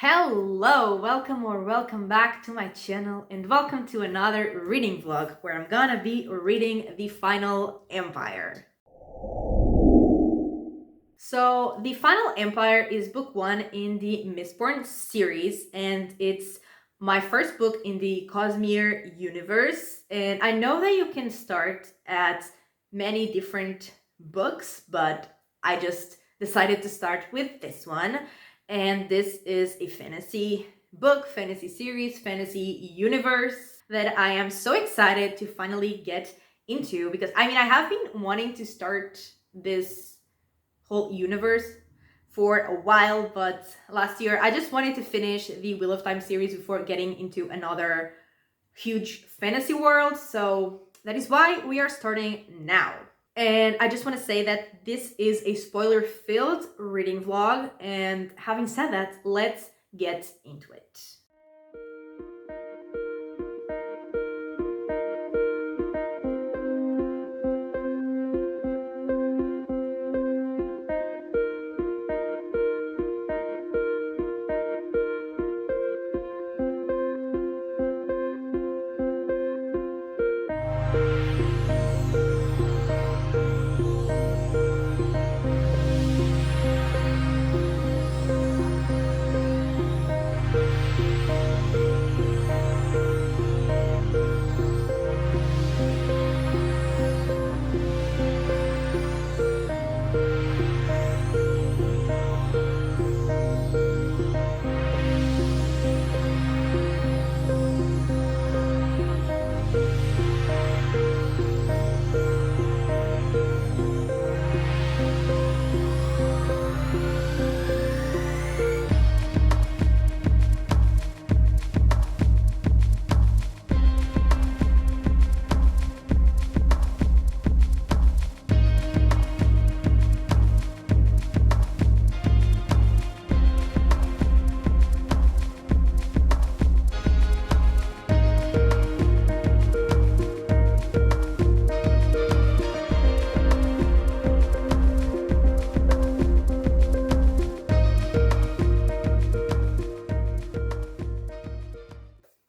Hello, welcome back to my channel and welcome to another reading vlog where I'm gonna be reading The Final Empire. So The Final Empire is book one in the Mistborn series and it's my first book in the Cosmere universe, and I know that you can start at many different books, but I just decided to start with this one. And this is a fantasy book, fantasy series, fantasy universe that I am so excited to finally get into, because I have been wanting to start this whole universe for a while, but last year I just wanted to finish the Wheel of Time series before getting into another huge fantasy world. So that is why we are starting now. And I just want to say that this is a spoiler-filled reading vlog, and having said that, let's get into it.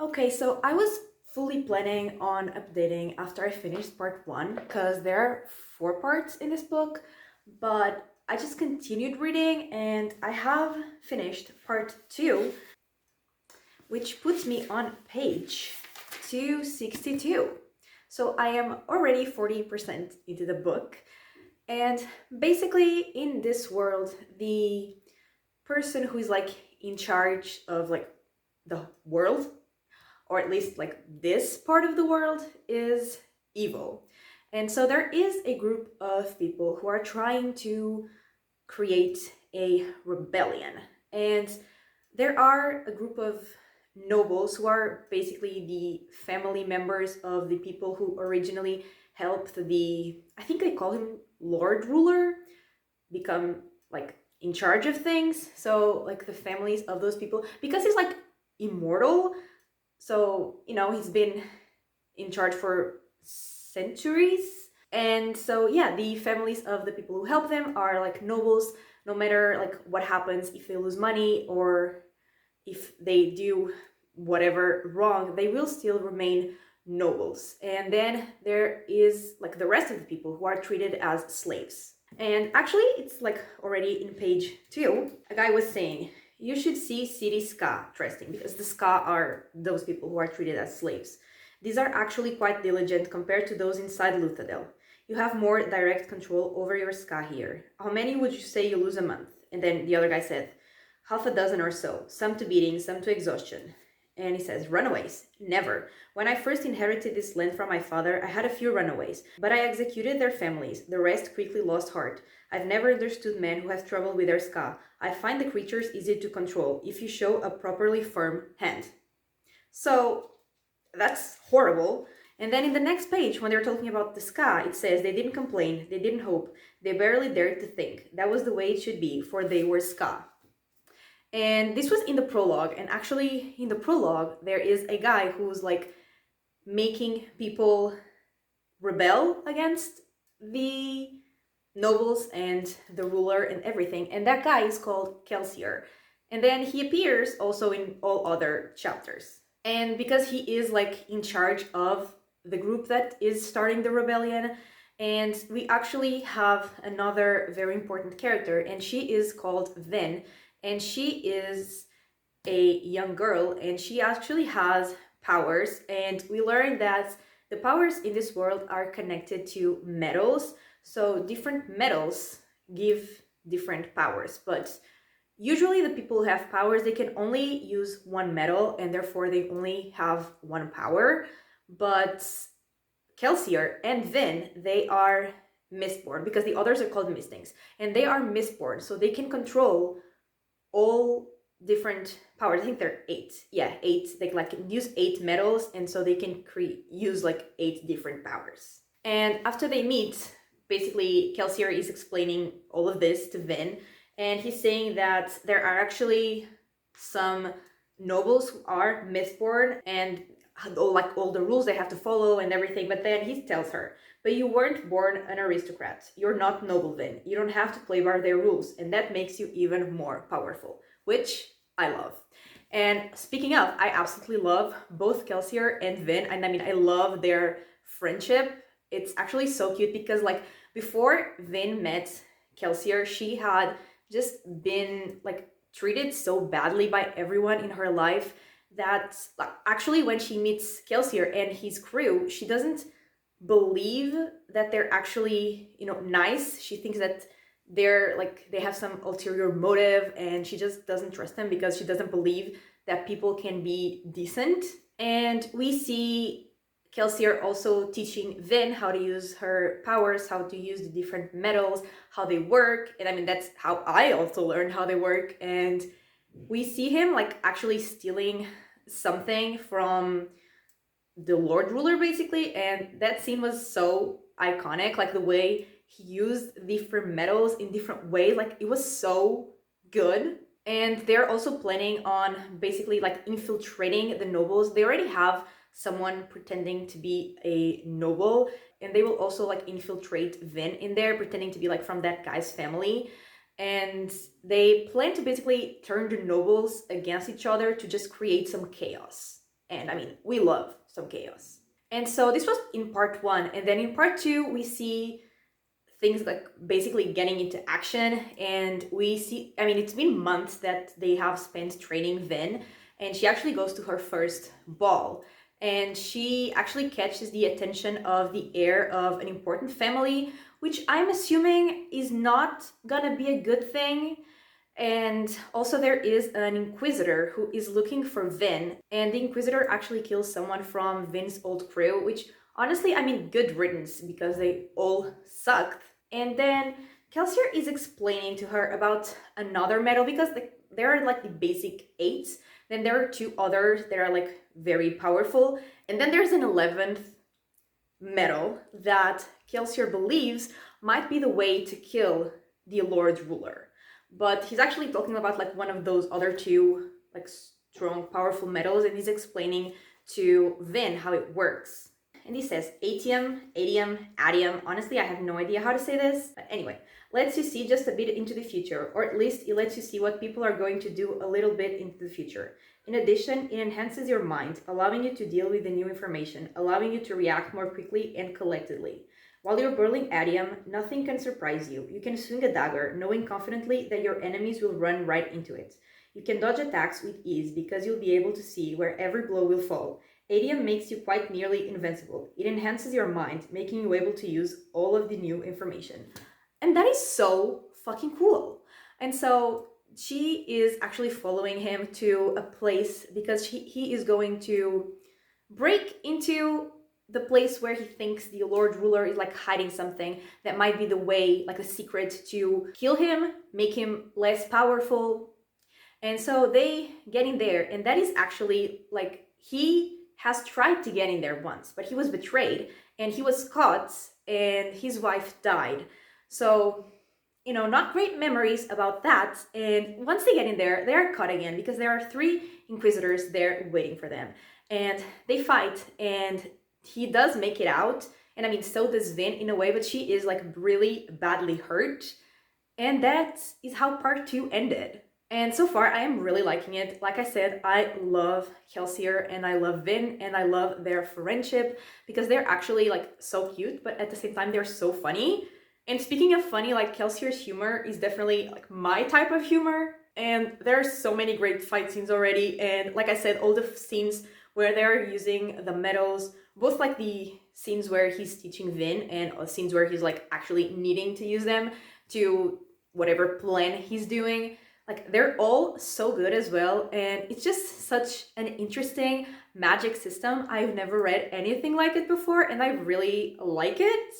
Okay, so I was fully planning on updating after I finished part one, because there are 4 parts in this book, but I just continued reading and I have finished part two, which puts me on page 262. So I am already 40% into the book, and basically in this world, the person who is like in charge of like the world, or at least like this part of the world, is evil. And so there is a group of people who are trying to create a rebellion. And there are a group of nobles who are basically the family members of the people who originally helped the, I think they call him Lord Ruler, become like in charge of things. So like the families of those people, because he's like immortal, so, he's been in charge for centuries. And so, yeah, the families of the people who help them are like nobles, no matter like what happens, if they lose money or if they do whatever wrong, they will still remain nobles. And then there is like the rest of the people who are treated as slaves. And actually, it's like already in page 2, a guy was saying, you should see City Ska trusting, because the Ska are those people who are treated as slaves. These are actually quite diligent compared to those inside Luthadel. You have more direct control over your Ska here. How many would you say you lose a month? And then the other guy said, half a dozen or so, some to beating, some to exhaustion. And he says, runaways? Never. When I first inherited this land from my father, I had a few runaways, but I executed their families. The rest quickly lost heart. I've never understood men who have trouble with their Ska. I find the creatures easy to control if you show a properly firm hand. So that's horrible. And then in the next page, when they're talking about the Ska, it says they didn't complain, they didn't hope, they barely dared to think. That was the way it should be, for they were Ska. And this was in the prologue, and actually in the prologue there is a guy who's like making people rebel against the nobles and the ruler and everything, and that guy is called Kelsier. And then he appears also in all other chapters. And because he is like in charge of the group that is starting the rebellion, and we actually have another very important character, and she is called Vin, and she is a young girl, and she actually has powers, and we learn that the powers in this world are connected to metals. So different metals give different powers, but usually the people who have powers, they can only use one metal, and therefore they only have one power. But Kelsier and Vin, they are Mistborn, because the others are called Mistings, and they are Mistborn, so they can control all different powers. I think there are 8. Yeah, 8. They like use 8 metals, and so they can use like 8 different powers. And after they meet, basically Kelsier is explaining all of this to Vin, and he's saying that there are actually some nobles who are Mistborn, and like all the rules they have to follow and everything. But then he tells her, but you weren't born an aristocrat. You're not noble, Vin. You don't have to play by their rules, and that makes you even more powerful, which I love. And speaking of, I absolutely love both Kelsier and Vin, and I mean, I love their friendship. It's actually so cute because like before Vin met Kelsier, she had just been like treated so badly by everyone in her life that actually when she meets Kelsier and his crew, she doesn't believe that they're actually, nice. She thinks that they're like they have some ulterior motive, and she just doesn't trust them because she doesn't believe that people can be decent. And we see Kelsier also teaching Vin how to use her powers, how to use the different metals, how they work. And I mean, that's how I also learned how they work. And we see him like actually stealing something from the Lord Ruler, basically. And that scene was so iconic, like the way he used different metals in different ways. Like it was so good. And they're also planning on basically like infiltrating the nobles. They already have someone pretending to be a noble, and they will also like infiltrate Vin in there, pretending to be like from that guy's family. And they plan to basically turn the nobles against each other to just create some chaos. And I mean, we love some chaos. And so this was in part 1. And then in part 2, we see things like basically getting into action. And we see, I mean, it's been months that they have spent training Vin. And she actually goes to her first ball. And she actually catches the attention of the heir of an important family, which I'm assuming is not gonna be a good thing. And also there is an inquisitor who is looking for Vin, and the inquisitor actually kills someone from Vin's old crew, which honestly, I mean, good riddance because they all sucked. And then Kelsier is explaining to her about another metal because there are like the basic 8. Then there are 2 others that are like very powerful. And then there's an 11th metal that Kelsier believes might be the way to kill the Lord Ruler. But he's actually talking about like one of those other 2 like strong, powerful metals, and he's explaining to Vin how it works. And he says atium, adium, adium. Honestly, I have no idea how to say this. But anyway, lets you see just a bit into the future, or at least it lets you see what people are going to do a little bit into the future. In addition, it enhances your mind, allowing you to deal with the new information, allowing you to react more quickly and collectedly. While you're burling adium, nothing can surprise you. You can swing a dagger, knowing confidently that your enemies will run right into it. You can dodge attacks with ease because you'll be able to see where every blow will fall. Adium makes you quite nearly invincible. It enhances your mind, making you able to use all of the new information. And that is so fucking cool. And so she is actually following him to a place because he is going to break into the place where he thinks the Lord Ruler is like hiding something that might be the way, like a secret to kill him, make him less powerful. And so they get in there, and that is actually like he has tried to get in there once, but he was betrayed and he was caught and his wife died. So, not great memories about that. And once they get in there, they are caught again because there are 3 inquisitors there waiting for them. And they fight, and he does make it out. And I mean, so does Vin in a way, but she is like really badly hurt. And that is how part 2 ended. And so far, I am really liking it. Like I said, I love Kelsier and I love Vin and I love their friendship because they're actually like so cute, but at the same time, they're so funny. And speaking of funny, like Kelsier's humor is definitely like my type of humor. And there's so many great fight scenes already. And like I said, all the scenes where they're using the medals, both like the scenes where he's teaching Vin and scenes where he's like actually needing to use them to whatever plan he's doing, like they're all so good as well, and it's just such an interesting magic system. I've never read anything like it before and I really like it,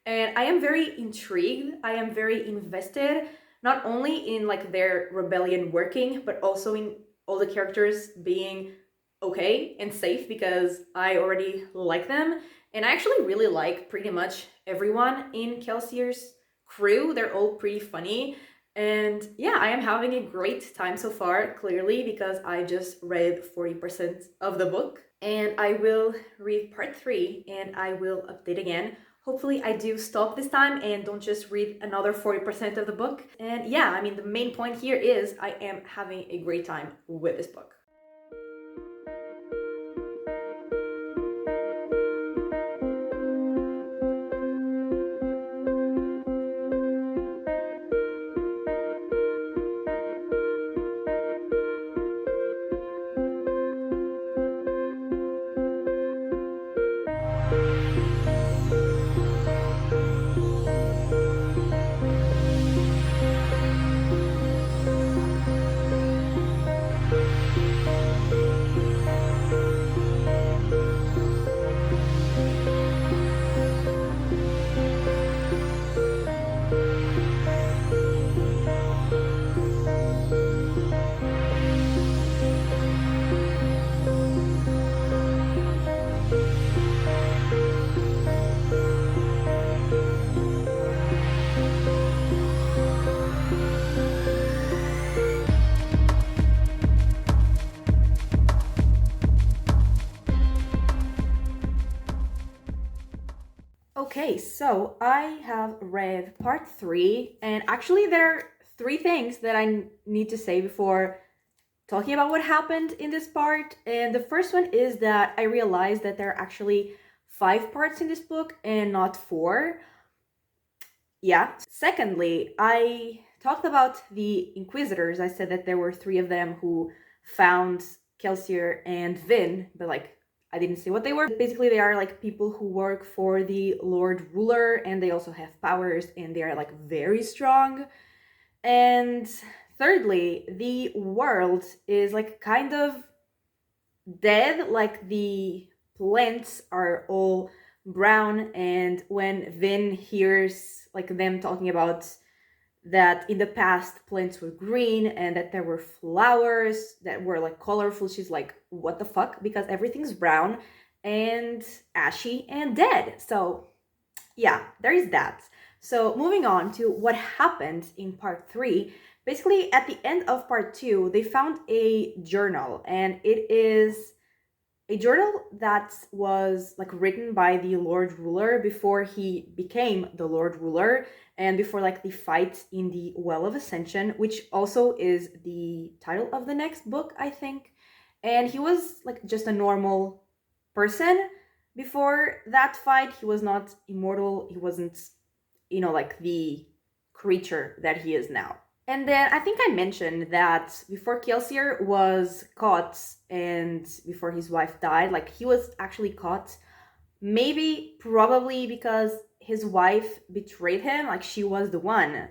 and I am very intrigued, I am very invested, not only in like their rebellion working but also in all the characters being okay and safe because I already like them. And I actually really like pretty much everyone in Kelsier's crew. They're all pretty funny. And yeah, I am having a great time so far, clearly, because I just read 40% of the book. And I will read part 3 and I will update again. Hopefully I do stop this time and don't just read another 40% of the book. And yeah, I mean, the main point here is I am having a great time with this book. Okay, so I have read part 3, and actually, there are 3 things that I need to say before talking about what happened in this part. And the first one is that I realized that there are actually 5 parts in this book and not 4. Yeah. Secondly, I talked about the Inquisitors. I said that there were 3 of them who found Kelsier and Vin, but like I didn't say what they were. Basically, they are like people who work for the Lord Ruler and they also have powers and they are like very strong. And thirdly, the world is like kind of dead, like the plants are all brown, and when Vin hears like them talking about that in the past plants were green and that there were flowers that were like colorful, she's like, what the fuck, because everything's brown and ashy and dead. So yeah, there is that. So moving on to what happened in part 3. Basically, at the end of part 2, they found a journal, and it is a journal that was like written by the Lord Ruler before he became the Lord Ruler and before like the fight in the Well of Ascension, which also is the title of the next book, I think. And he was like just a normal person before that fight. He was not immortal. He wasn't, like the creature that he is now. And then I think I mentioned that before Kelsier was caught and before his wife died, like he was actually caught, maybe probably because his wife betrayed him, like she was the one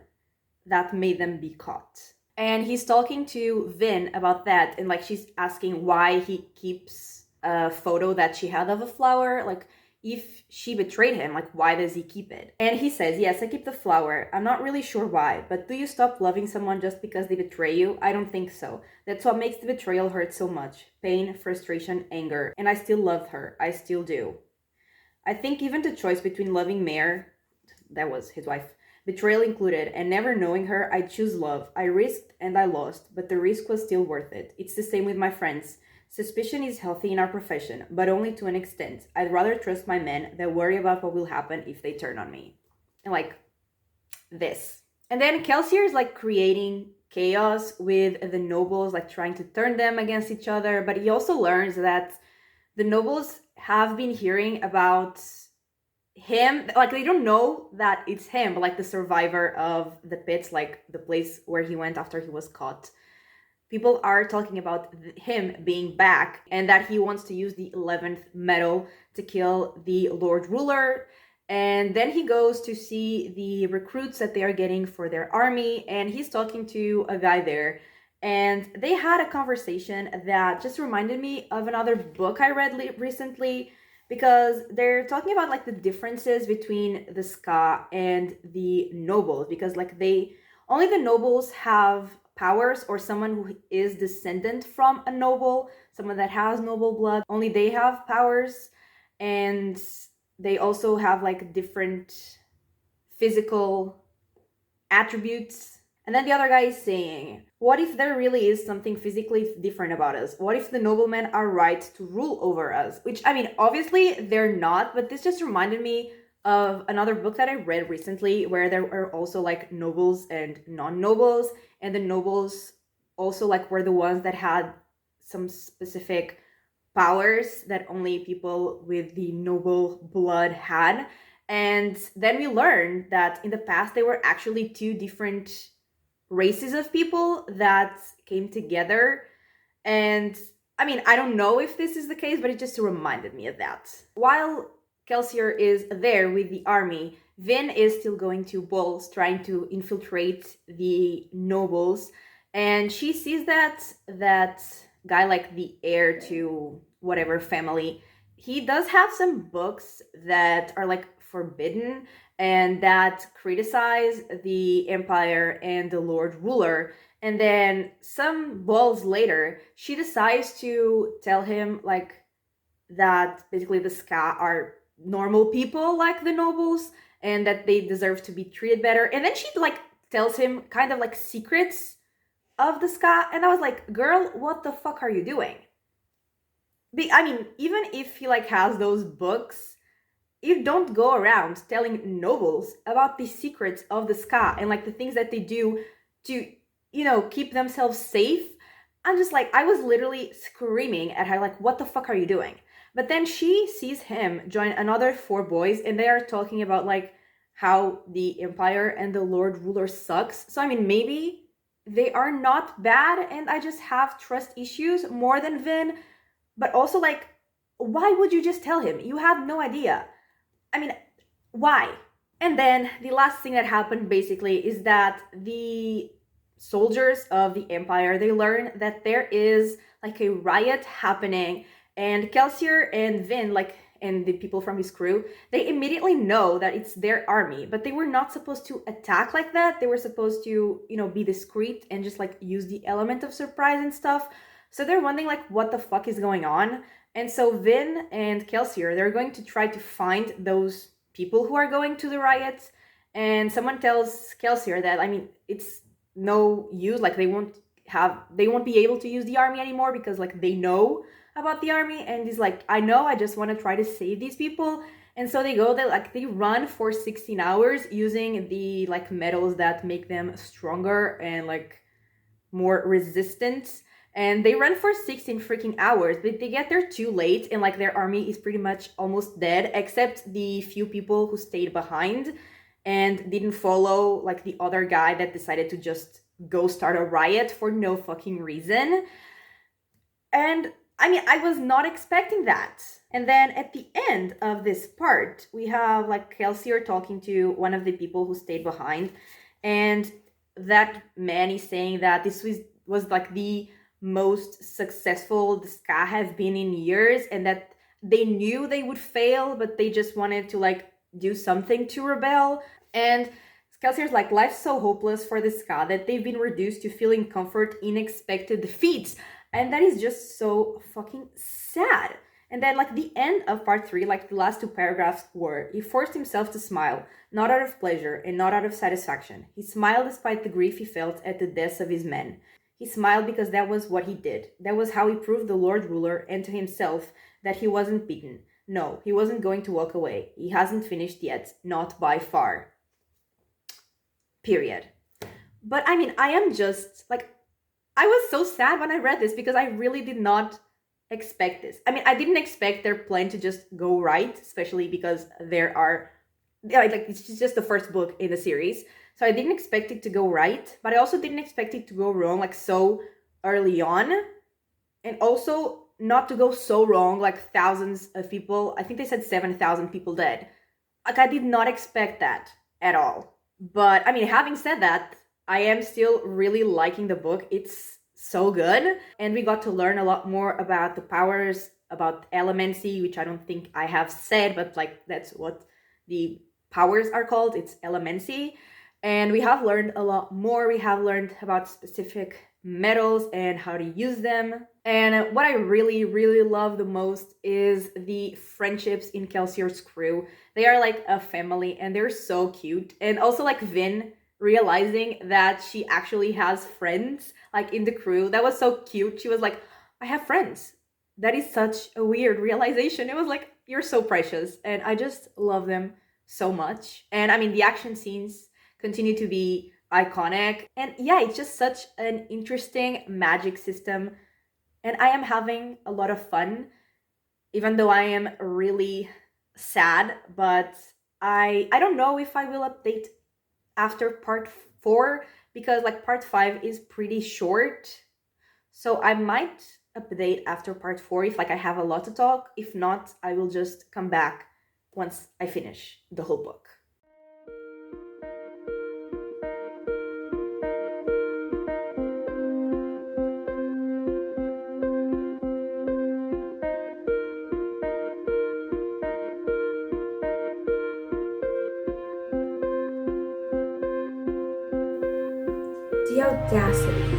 that made them be caught. And he's talking to Vin about that, and like she's asking why he keeps a photo that she had of a flower, like if she betrayed him, like why does he keep it? And he says, yes, I keep the flower. I'm not really sure why, but do you stop loving someone just because they betray you? I don't think so. That's what makes the betrayal hurt so much. Pain, frustration, anger. And I still love her. I still do. I think even the choice between loving Mare, that was his wife, betrayal included, and never knowing her, I choose love. I risked and I lost, but the risk was still worth it. It's the same with my friends. Suspicion is healthy in our profession, but only to an extent. I'd rather trust my men than worry about what will happen if they turn on me. And like this. And then Kelsier is like creating chaos with the nobles, like trying to turn them against each other. But he also learns that the nobles have been hearing about him, like they don't know that it's him, but like the survivor of the pits, like the place where he went after he was caught. People are talking about him being back and that he wants to use the 11th medal to kill the Lord Ruler. And then he goes to see the recruits that they are getting for their army, and he's talking to a guy there. And they had a conversation that just reminded me of another book I read recently, because they're talking about like the differences between the ska and the nobles, because like they only the nobles have powers, or someone who is descendant from a noble, someone that has noble blood, only they have powers. And they also have like different physical attributes. And then the other guy is saying, what if there really is something physically different about us? What if the noblemen are right to rule over us? Which, I mean, obviously they're not, but this just reminded me of another book that I read recently where there were also like nobles and non-nobles, and the nobles also like were the ones that had some specific powers that only people with the noble blood had. And then we learned that in the past they were actually two different races of people that came together. And I mean, I don't know if this is the case, but it just reminded me of that. While Kelsier is there with the army, Vin is still going to balls, trying to infiltrate the nobles. And she sees that guy, like the heir to whatever family, he does have some books that are like forbidden and that criticize the empire and the Lord Ruler. And then some balls later, she decides to tell him like that basically the ska are normal people like the nobles and that they deserve to be treated better. And then she like tells him kind of like secrets of the ska, and I was like, girl, what the fuck are you doing? I mean, even if he like has those books, you don't go around telling nobles about the secrets of the ska and like the things that they do to, you know, keep themselves safe. I'm just like, I was literally screaming at her, like, what the fuck are you doing? But then she sees him join another four boys, and they are talking about like how the empire and the Lord Ruler sucks. So I mean, maybe they are not bad and I just have trust issues more than Vin. But also like, why would you just tell him? You have no idea. I mean, why? And then the last thing that happened basically is that the soldiers of the empire, they learn that there is like a riot happening, and Kelsier and Vin, like, and the people from his crew, they immediately know that it's their army, but they were not supposed to attack like that. They were supposed to, you know, be discreet and just like use the element of surprise and stuff. So they're wondering like, what the fuck is going on? And so Vin and Kelsier, they're going to try to find those people who are going to the riots. And someone tells Kelsier that, I mean, it's no use, like they won't be able to use the army anymore because like they know about the army. And he's like, I know, I just want to try to save these people. And so they run for 16 hours using the like metals that make them stronger and like more resistant. And they run for 16 freaking hours, but they get there too late, and like their army is pretty much almost dead, except the few people who stayed behind and didn't follow like the other guy that decided to just go start a riot for no fucking reason. And I mean, I was not expecting that. And then at the end of this part, we have like Kelsier talking to one of the people who stayed behind, and that man is saying that this was like the most successful the ska have been in years, and that they knew they would fail, but they just wanted to like do something to rebel. And Kelsier's like, life's so hopeless for the ska that they've been reduced to feeling comfort in expected defeats. And that is just so fucking sad. And then like the end of part 3, like the last 2 paragraphs were, he forced himself to smile, not out of pleasure and not out of satisfaction. He smiled despite the grief he felt at the deaths of his men. He smiled because that was what he did. That was how he proved the Lord Ruler and to himself that he wasn't beaten. No, he wasn't going to walk away. He hasn't finished yet. Not by far. Period. But I mean, I am just like, I was so sad when I read this because I really did not expect this. I mean, I didn't expect their plan to just go right, especially because there are, yeah, like it's just the first book in the series. So I didn't expect it to go right, but I also didn't expect it to go wrong like so early on, and also not to go so wrong like thousands of people. I think they said 7,000 people dead. Like I did not expect that at all. But I mean, having said that, I am still really liking the book. It's so good. And we got to learn a lot more about the powers, about elemancy, which I don't think I have said, but like that's what the powers are called. It's elemancy. And we have learned a lot more. We have learned about specific metals and how to use them. And what I really, really love the most is the friendships in Kelsier's crew. They are like a family and they're so cute. And also like Vin realizing that she actually has friends like in the crew. That was so cute. She was like, I have friends. That is such a weird realization. It was like, you're so precious. And I just love them so much. And I mean, the action scenes continue to be iconic. And yeah, it's just such an interesting magic system. And I am having a lot of fun, even though I am really sad. But I don't know if I will update after part 4 because like part 5 is pretty short. So I might update after part 4 if like I have a lot to talk. If not, I will just come back once I finish the whole book. The audacity.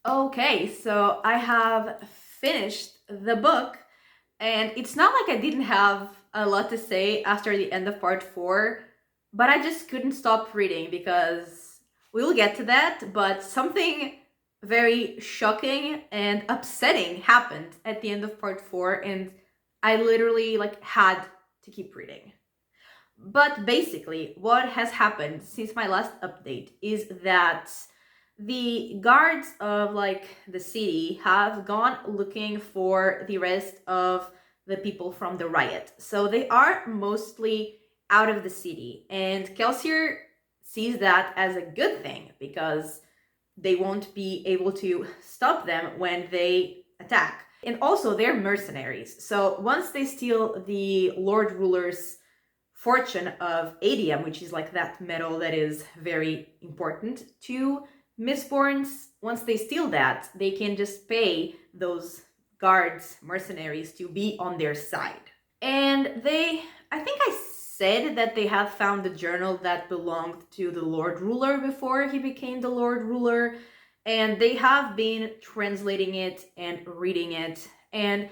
Okay, so I have finished the book, and it's not like I didn't have a lot to say after the end of part 4, but I just couldn't stop reading because we will get to that, but something very shocking and upsetting happened at the end of part 4, and I literally like had to keep reading. But basically, what has happened since my last update is that the guards of like the city have gone looking for the rest of the people from the riot. So they are mostly out of the city, and Kelsier sees that as a good thing because they won't be able to stop them when they attack. And also, they're mercenaries. So once they steal the Lord Ruler's fortune of adium, which is like that metal that is very important to Mistborns, once they steal that, they can just pay those guards, mercenaries, to be on their side. And I think I said that they had found the journal that belonged to the Lord Ruler before he became the Lord Ruler, and they have been translating it and reading it. And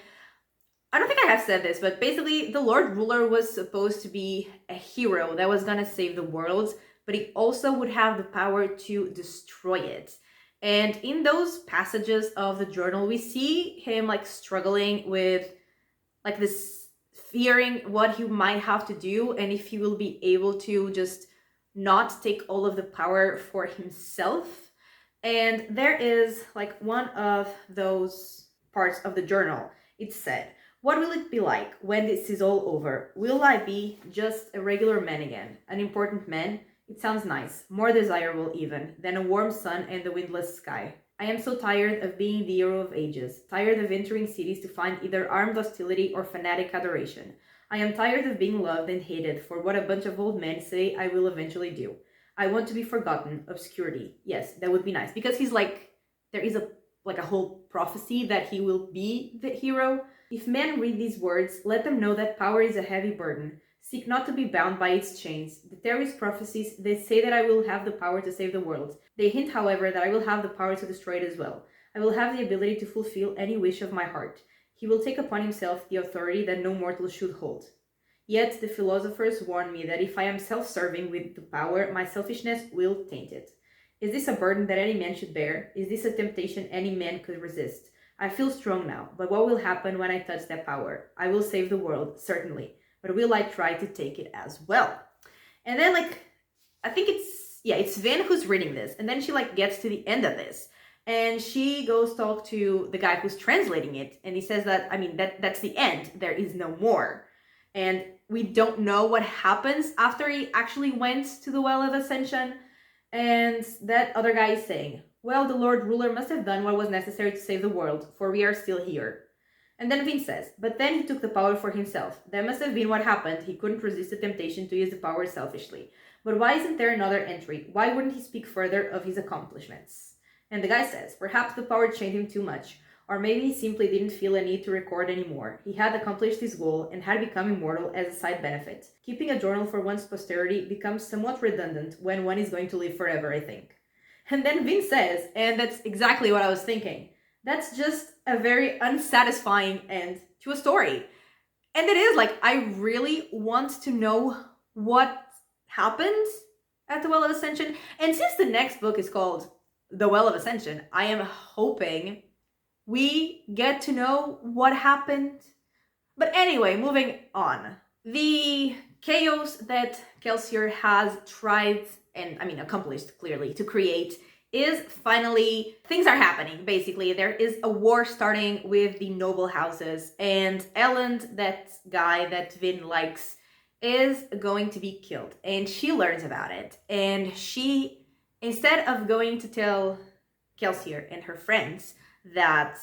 I don't think I have said this, but basically, the Lord Ruler was supposed to be a hero that was gonna save the world, but he also would have the power to destroy it. And in those passages of the journal, we see him like struggling with like this fearing what he might have to do and if he will be able to just not take all of the power for himself. And there is like one of those parts of the journal. It said, what will it be like when this is all over? Will I be just a regular man again? An important man? It sounds nice, more desirable even, than a warm sun and the windless sky. I am so tired of being the hero of ages, tired of entering cities to find either armed hostility or fanatic adoration. I am tired of being loved and hated for what a bunch of old men say I will eventually do. I want to be forgotten, obscurity. Yes, that would be nice. Because he's like, there is a like a whole prophecy that he will be the hero. If men read these words, let them know that power is a heavy burden. Seek not to be bound by its chains. The terrorist prophecies, they say that I will have the power to save the world. They hint, however, that I will have the power to destroy it as well. I will have the ability to fulfill any wish of my heart. He will take upon himself the authority that no mortal should hold. Yet the philosophers warn me that if I am self-serving with the power, my selfishness will taint it. Is this a burden that any man should bear? Is this a temptation any man could resist? I feel strong now, but what will happen when I touch that power? I will save the world, certainly, but will I try to take it as well? And then, I think it's Vin who's reading this, and then she, gets to the end of this, and she goes talk to the guy who's translating it, and he says that, that's the end, there is no more. And we don't know what happens after he actually went to the Well of Ascension. And that other guy is saying, well, the Lord Ruler must have done what was necessary to save the world, for we are still here. And then Vin says, but then he took the power for himself. That must have been what happened. He couldn't resist the temptation to use the power selfishly. But why isn't there another entry? Why wouldn't he speak further of his accomplishments? And the guy says, perhaps the power chained him too much. Or maybe he simply didn't feel a need to record anymore. He had accomplished his goal and had become immortal as a side benefit. Keeping a journal for one's posterity becomes somewhat redundant when one is going to live forever, I think. And then Vin says, and that's exactly what I was thinking, that's just a very unsatisfying end to a story. And it is, I really want to know what happened at the Well of Ascension. And since the next book is called The Well of Ascension, I am hoping we get to know what happened. But anyway, moving on. The chaos that Kelsier has tried and, accomplished clearly to create is finally, things are happening, basically. There is a war starting with the noble houses, and Elend, that guy that Vin likes, is going to be killed. And she learns about it. And she, instead of going to tell Kelsier and her friends that,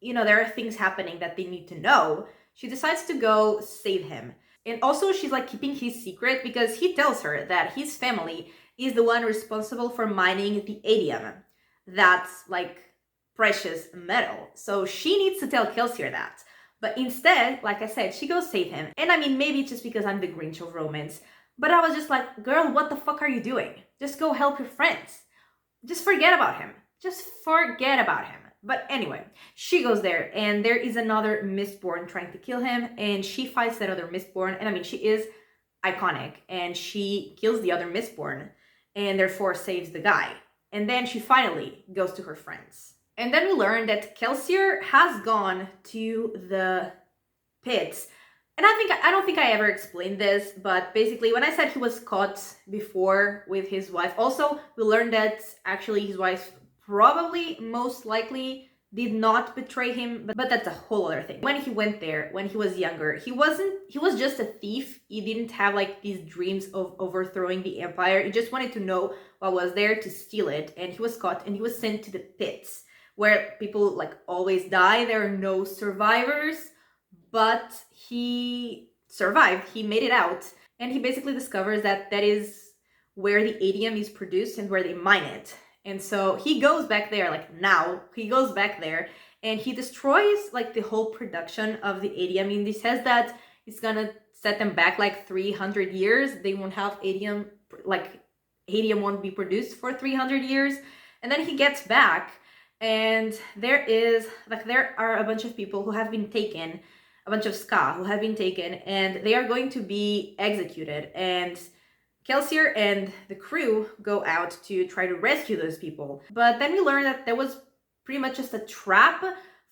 there are things happening that they need to know, she decides to go save him. And also she's keeping his secret because he tells her that his family is the one responsible for mining the adium. That's precious metal. So she needs to tell Kelsier that. But instead, like I said, she goes save him. And maybe it's just because I'm the Grinch of romance, but I was just like, girl, what the fuck are you doing? Just go help your friends. Just forget about him. Just forget about him. But anyway, she goes there, and there is another Mistborn trying to kill him, and she fights that other Mistborn, and she is iconic, and she kills the other Mistborn, and therefore saves the guy. And then she finally goes to her friends. And then we learn that Kelsier has gone to the pits. And I don't think I ever explained this, but basically when I said he was caught before with his wife, also we learned that actually his wife probably, most likely, did not betray him, but that's a whole other thing. When he went there, when he was younger, he was just a thief. He didn't have these dreams of overthrowing the empire. He just wanted to know what was there to steal it, and he was caught and he was sent to the pits, where people always die. There are no survivors, but he survived. He made it out, and he basically discovers that is where the adium is produced and where they mine it. And so he goes back there, he goes back there and he destroys the whole production of the adium. He says that it's gonna set them back 300 years. They won't have adium, adium won't be produced for 300 years. And then he gets back, and there are a bunch of people who have been taken, a bunch of Ska who have been taken, and they are going to be executed. And Kelsier and the crew go out to try to rescue those people. But then we learn that there was pretty much just a trap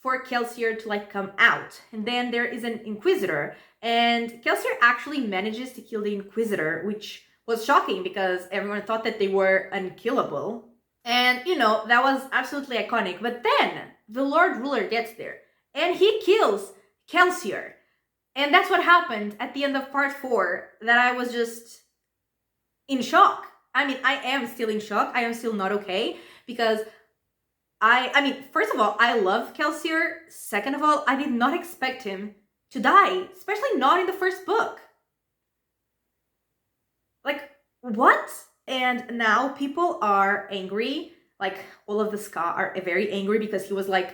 for Kelsier to come out. And then there is an Inquisitor, and Kelsier actually manages to kill the Inquisitor, which was shocking because everyone thought that they were unkillable. And, that was absolutely iconic. But then the Lord Ruler gets there and he kills Kelsier. And that's what happened at the end of part 4, that I was just in shock. I am still in shock. I am still not okay because first of all, I love Kelsier. Second of all, I did not expect him to die, especially not in the first book. What? And now people are angry. like all of the Ska are very angry because he was like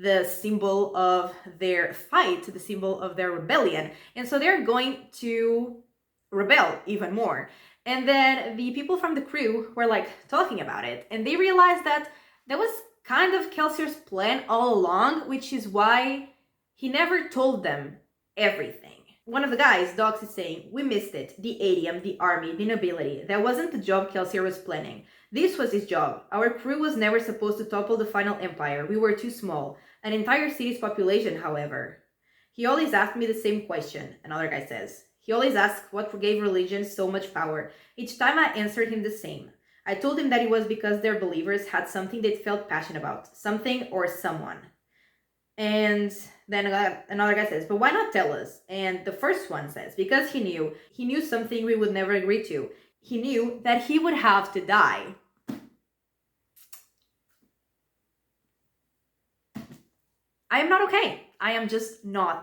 the symbol of their fight, the symbol of their rebellion. And so they're going to rebel even more. And then the people from the crew were like talking about it, and they realized that that was kind of Kelsier's plan all along, which is why he never told them everything. One of the guys, Docs, is saying, "We missed it. The Adium, the army, the nobility. That wasn't the job Kelsier was planning. This was his job. Our crew was never supposed to topple the final empire. We were too small. An entire city's population, however." "He always asked me the same question," another guy says. "He always asked what gave religion so much power. Each time I answered him the same. I told him that it was because their believers had something they felt passionate about. Something or someone." And then another guy says, "But why not tell us?" And the first one says, "Because he knew something we would never agree to. He knew that he would have to die." I am not okay. I am just not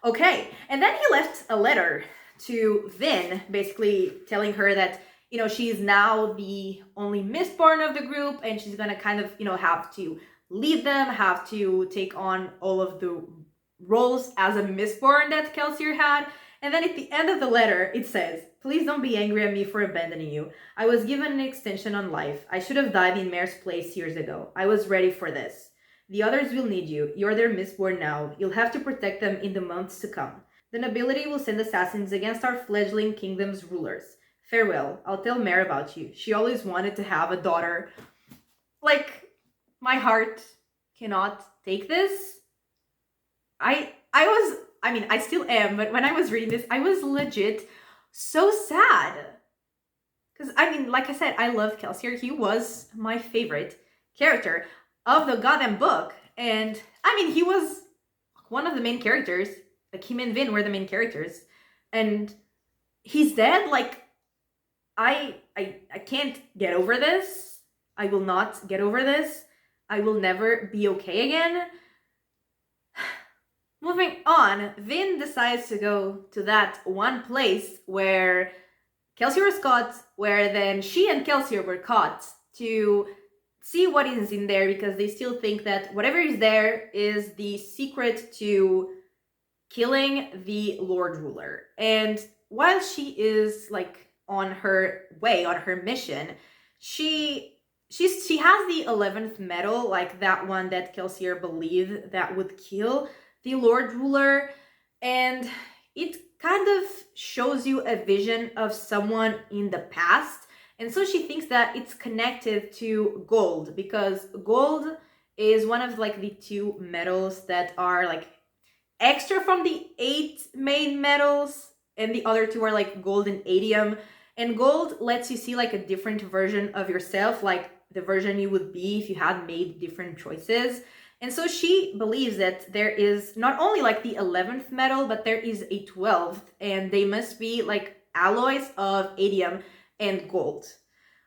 okay. And then he left a letter to Vin, basically telling her that, she's now the only Mistborn of the group, and she's gonna kind of, have to lead them, have to take on all of the roles as a Mistborn that Kelsier had. And then at the end of the letter, it says, "Please don't be angry at me for abandoning you. I was given an extension on life. I should have died in Mare's place years ago. I was ready for this. The others will need you. You're their Mistborn now. You'll have to protect them in the months to come. The nobility will send assassins against our fledgling kingdom's rulers. Farewell. I'll tell Mare about you. She always wanted to have a daughter." Like, my heart cannot take this. I still am, but when I was reading this, I was legit so sad. Because, like I said, I love Kelsier. He was my favorite character of the goddamn book. And, he was one of the main characters. Like, him and Vin were the main characters. And he's dead. Like, I can't get over this. I will not get over this. I will never be okay again. Moving on, Vin decides to go to that one place where Kelsier was caught, where then she and Kelsier were caught, to see what is in there, because they still think that whatever is there is the secret to killing the Lord Ruler. And while she is like on her way, on her mission, she has the 11th medal, like that one that Kelsier believed that would kill the Lord Ruler, and it kind of shows you a vision of someone in the past. And so she thinks that it's connected to gold, because gold is one of like the 2 medals that are like extra from the 8 main medals, and the other 2 are like gold and adium. And gold lets you see like a different version of yourself, like the version you would be if you had made different choices. And so she believes that there is not only like the 11th medal, but there is a 12th, and they must be like alloys of adium and gold.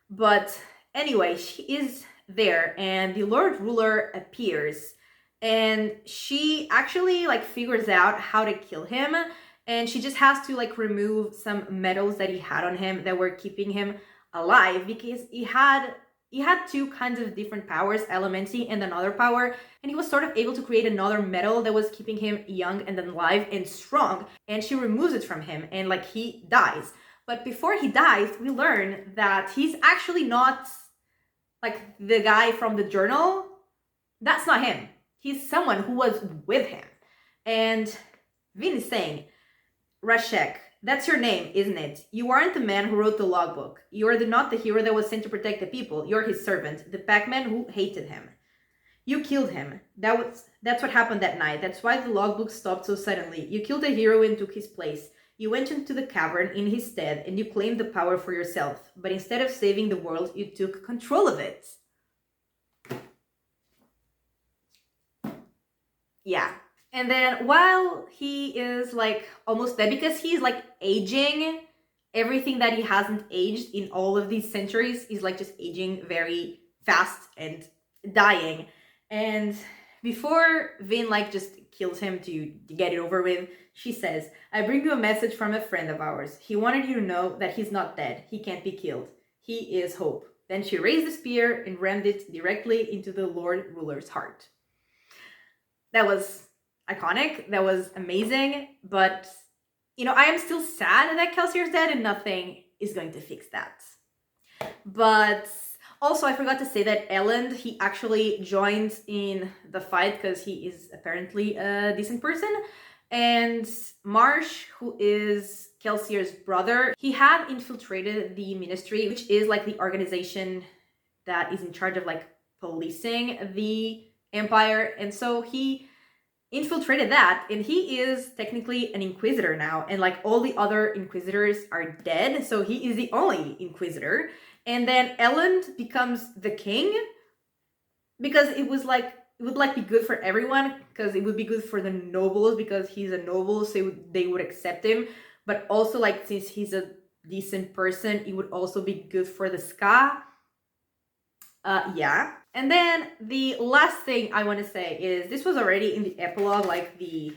But anyway, she is there, and the Lord Ruler appears, and she actually like figures out how to kill him, and she just has to like remove some medals that he had on him that were keeping him alive, because he had 2 kinds of different powers, elemency and another power, and he was sort of able to create another medal that was keeping him young and alive and strong, and she removes it from him, and like he dies. But before he dies, we learn that he's actually not like the guy from the journal. That's not him. He's someone who was with him. And Vin is saying, "Rashek, that's your name, isn't it? You aren't the man who wrote the logbook. You're not the hero that was sent to protect the people. You're his servant, the packman who hated him. You killed him. That's what happened that night. That's why the logbook stopped so suddenly. You killed a hero and took his place. You went into the cavern in his stead and you claimed the power for yourself. But instead of saving the world, you took control of it." Yeah. And then while he is like almost dead, because he's like aging, everything that he hasn't aged in all of these centuries is like just aging very fast and dying. And before Vin like just kills him to get it over with, she says, "I bring you a message from a friend of ours. He wanted you to know that he's not dead. He can't be killed. He is hope." Then she raised the spear and rammed it directly into the Lord Ruler's heart. That was iconic. That was amazing. But, I am still sad that Kelsier's dead and nothing is going to fix that. But also, I forgot to say that Elend, he actually joins in the fight because he is apparently a decent person. And Marsh, who is Kelsier's brother, he had infiltrated the ministry, which is like the organization that is in charge of like policing the empire. And so he infiltrated that, and he is technically an inquisitor now, and like all the other inquisitors are dead, so he is the only inquisitor. And then Elend becomes the king because it would like be good for everyone, because it would be good for the nobles because he's a noble, so they would accept him. But also, like, since he's a decent person, it would also be good for the Ska. Yeah. And then the last thing I want to say is, this was already in the epilogue, like the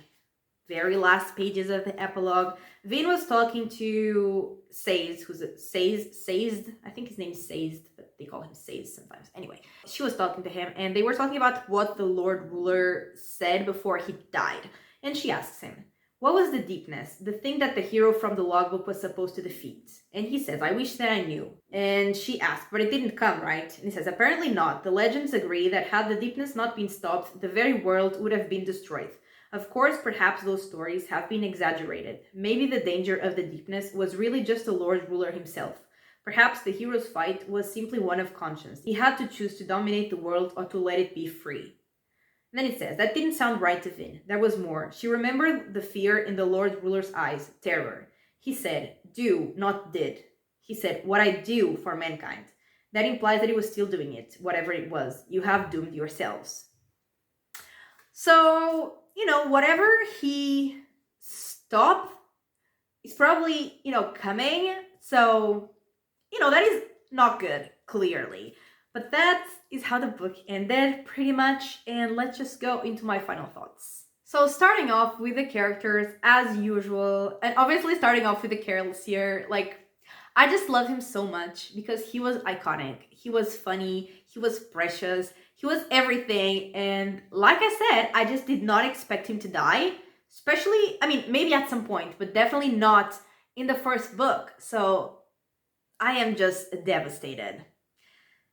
very last pages of the epilogue. Vin was talking to Sazed, who's a Sazed, I think his name is Sazed, but they call him Sazed sometimes. Anyway, she was talking to him, and they were talking about what the Lord Ruler said before he died. And she asks him, what was the deepness, the thing that the hero from the logbook was supposed to defeat? And he says, I wish that I knew. And she asks, but it didn't come, right? And he says, apparently not. The legends agree that had the deepness not been stopped, the very world would have been destroyed. Of course, perhaps those stories have been exaggerated. Maybe the danger of the deepness was really just the Lord Ruler himself. Perhaps the hero's fight was simply one of conscience. He had to choose to dominate the world or to let it be free. And then it says, that didn't sound right to Vin. There was more. She remembered the fear in the Lord Ruler's eyes, terror. He said, do, not did. He said, what I do for mankind. That implies that he was still doing it, whatever it was. You have doomed yourselves. So, whatever he stopped is probably, coming. So, that is not good, clearly. But that is how the book ended, pretty much. And let's just go into my final thoughts. So starting off with the characters, as usual, and obviously starting off with the Kelsier, like, I just love him so much because he was iconic. He was funny. He was precious. He was everything. And like I said, I just did not expect him to die. Especially, maybe at some point, but definitely not in the first book. So I am just devastated.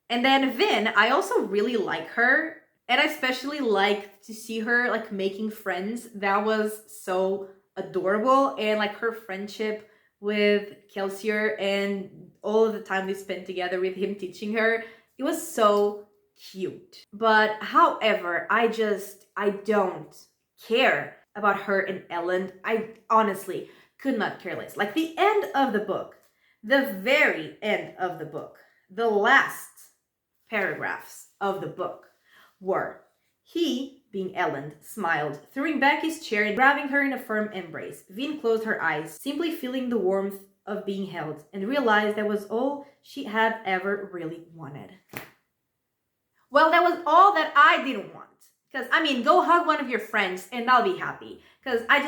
And then Vin, I also really like her. And I especially like to see her like making friends. That was so adorable. And like her friendship with Kelsier and all of the time they spent together with him teaching her. It was so cute. But however, I don't care about her and Elend. I honestly could not care less. Like the end of the book, the very end of the book, the last paragraphs of the book were, he, being Elend, smiled, throwing back his chair and grabbing her in a firm embrace. Vin closed her eyes, simply feeling the warmth of being held, and realized that was all she had ever really wanted. Well, that was all that I didn't want. Because, go hug one of your friends and I'll be happy. Because I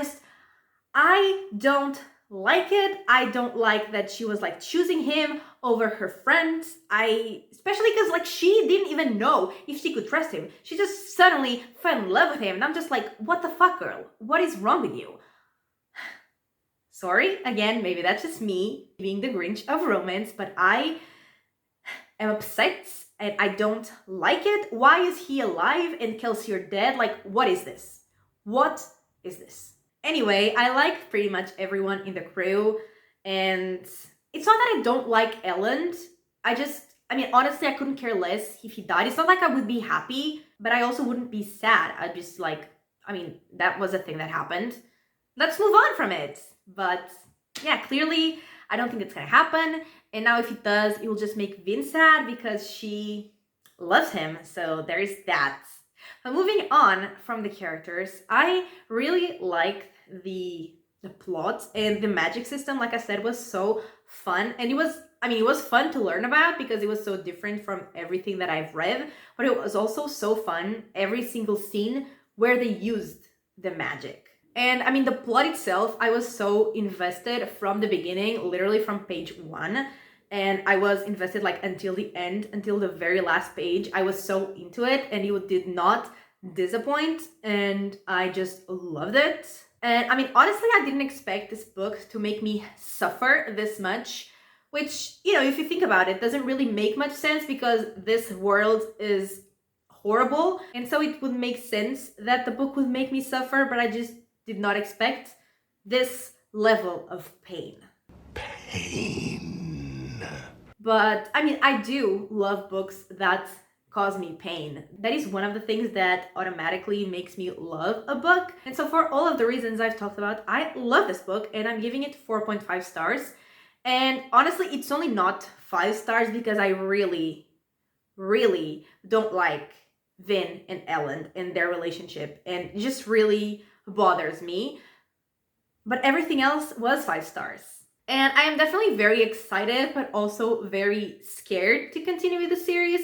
don't like it. I don't like that she was like choosing him over her friends. Especially because like she didn't even know if she could trust him. She just suddenly fell in love with him. And I'm just like, what the fuck, girl? What is wrong with you? Sorry, again, maybe that's just me being the Grinch of romance, but I am upset and I don't like it. Why is he alive and Kelsier dead? Like, what is this? What is this? Anyway, I like pretty much everyone in the crew, and it's not that I don't like Elend. Honestly, I couldn't care less if he died. It's not like I would be happy, but I also wouldn't be sad. I'd just like, that was a thing that happened. Let's move on from it. But yeah, clearly, I don't think it's gonna happen. And now if it does, it will just make Vin sad because she loves him. So there is that. But moving on from the characters, I really liked the plot, and the magic system, like I said, was so fun. And it was fun to learn about because it was so different from everything that I've read, but it was also so fun every single scene where they used the magic. And the plot itself, I was so invested from the beginning, literally from page 1, and I was invested like until the end, until the very last page. I was so into it, and it did not disappoint, and I just loved it. And I mean, honestly, I didn't expect this book to make me suffer this much, which, you know, if you think about it, doesn't really make much sense because this world is horrible. And so it would make sense that the book would make me suffer, but I just did not expect this level of pain. But I mean, I do love books that cause me pain. That is one of the things that automatically makes me love a book. And so for all of the reasons I've talked about, I love this book and I'm giving it 4.5 stars. And honestly, it's only not 5 stars because I really, really don't like Vin and Ellen and their relationship, and it just really bothers me. But everything else was 5 stars. And I am definitely very excited, but also very scared to continue with the series,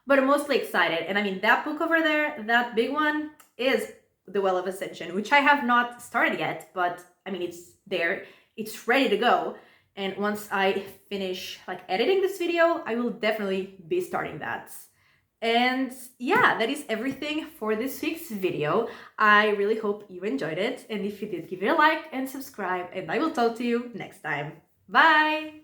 but I'm mostly excited. And I mean, that book over there, that big one, is The Well of Ascension, which I have not started yet, but I mean, it's there, it's ready to go. And once I finish like editing this video, I will definitely be starting that. And yeah, that is everything for this week's video. I really hope you enjoyed it. And if you did, give it a like and subscribe. And I will talk to you next time. Bye!